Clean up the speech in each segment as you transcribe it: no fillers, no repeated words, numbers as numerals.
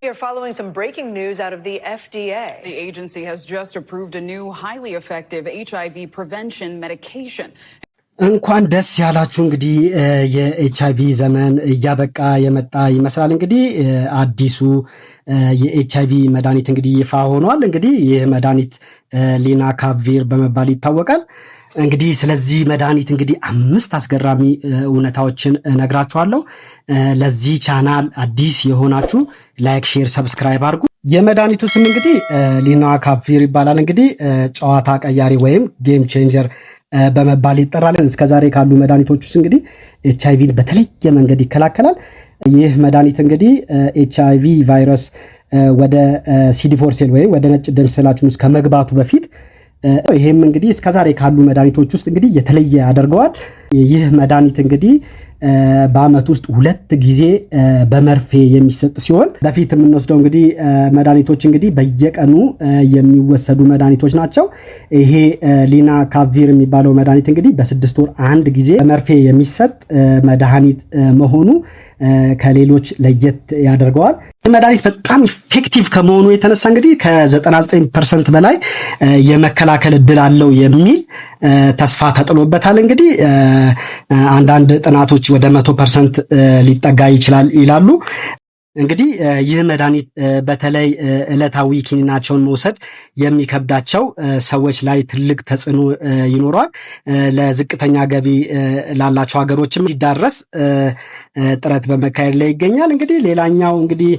You're following some breaking news out of the FDA. The agency has just approved a new highly effective HIV prevention medication. እንኳን ደስ ያላችሁ እንግዲህ የኤችአይቪ ዘመን እያበቃ የመጣ ይመስላል። እንግዲህ አዲሱ የኤችአይቪ መድኃኒት እንግዲህ ይፋ ሆኗል። እንግዲህ ይህ መድኃኒት ሊናካቪር በመባል ይታወቃል። እንግዲህ ስለዚህ መድኃኒት እንግዲህ 5 አስገራሚ እውነታዎችን እነግራችኋለሁ። ለዚህ ቻናል አዲስ የሆናችሁ ላይክ፣ ሼር፣ ሰብስክራይብ አድርጉ። የመድኃኒቱ ስም እንግዲህ ሊናካቪር ይባላል። እንግዲህ ጨዋታ ቀያሪ ወይም ጌም ቼንጀር በመባል ይጠራል። እስከዛሬ ካሉ መድኃኒቶች ውስጥ እንግዲህ ኤችአይቪን በተለየ መንገድ ይከላከላል። ይህ መድኃኒት እንግዲህ ኤችአይቪ ቫይረስ ወደ ሲዲ4 ሴል ወይም ወደ ነጭ ደም ሴላችን ውስጥ ከመግባቱ በፊት ይሄም እንግዲህ እስከዛሬ ካሉ መድኃኒቶች ውስጥ እንግዲህ የተለየ ያደርገዋል። ይህ መድኃኒት እንግዲህ በአመት ውስጥ 2 ጊዜ በመርፌ የሚሰጥ ሲሆን በፊት የምንወስደው እንግዲህ መድኃኒቶች እንግዲህ በየቀኑ የሚወሰዱ መድኃኒቶች ናቸው። ይሄ ሊናካቪር የሚባለው መድኃኒት እንግዲህ በ6 ወር አንድ ጊዜ በመርፌ የሚሰጥ መድኃኒት መሆኑ ከሌሎች ለየት ያደርገዋል። መድኃኒት በጣም ኢፌክቲቭ ከመሆኑ የተነሳ እንግዲህ ከ99% በላይ የመከላከል እድል አለው የሚል ተስፋ ተጥሎበታል። እንግዲህ አንዳንድ ጥናቶች ወደ 100% ሊጠጋ ይችላል ይላሉ። እንግዲህ ይህ መድኃኒት በተለይ ዕለታዊ ኪኒናቸውን መውሰድ የሚከብዳቸው ሰዎች ላይ ትልቅ ተጽዕኖ ይኖረዋል። ለዝቅተኛ ገቢ ላላቸው ሀገሮችም ሊዳረስ ጥረት በመካሄድ ላይ ይገኛል። እንግዲህ ሌላኛው እንግዲህ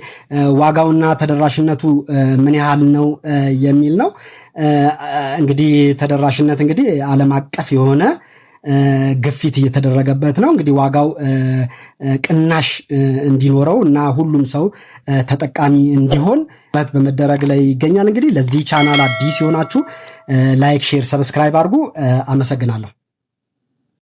ዋጋውና ተደራሽነቱ ምን ያህል ነው የሚል ነው። እንግዲህ ተደራሽነት እንግዲህ ዓለም አቀፍ የሆነ ግፊት እየተደረገበት ነው። እንግዲህ ዋጋው ቅናሽ እንዲኖረው እና ሁሉም ሰው ተጠቃሚ እንዲሆን በመደረግ ላይ ይገኛል። እንግዲህ ለዚህ ቻናል አዲስ የሆናችሁ ላይክ፣ ሼር፣ ሰብስክራይብ አድርጉ። አመሰግናለሁ።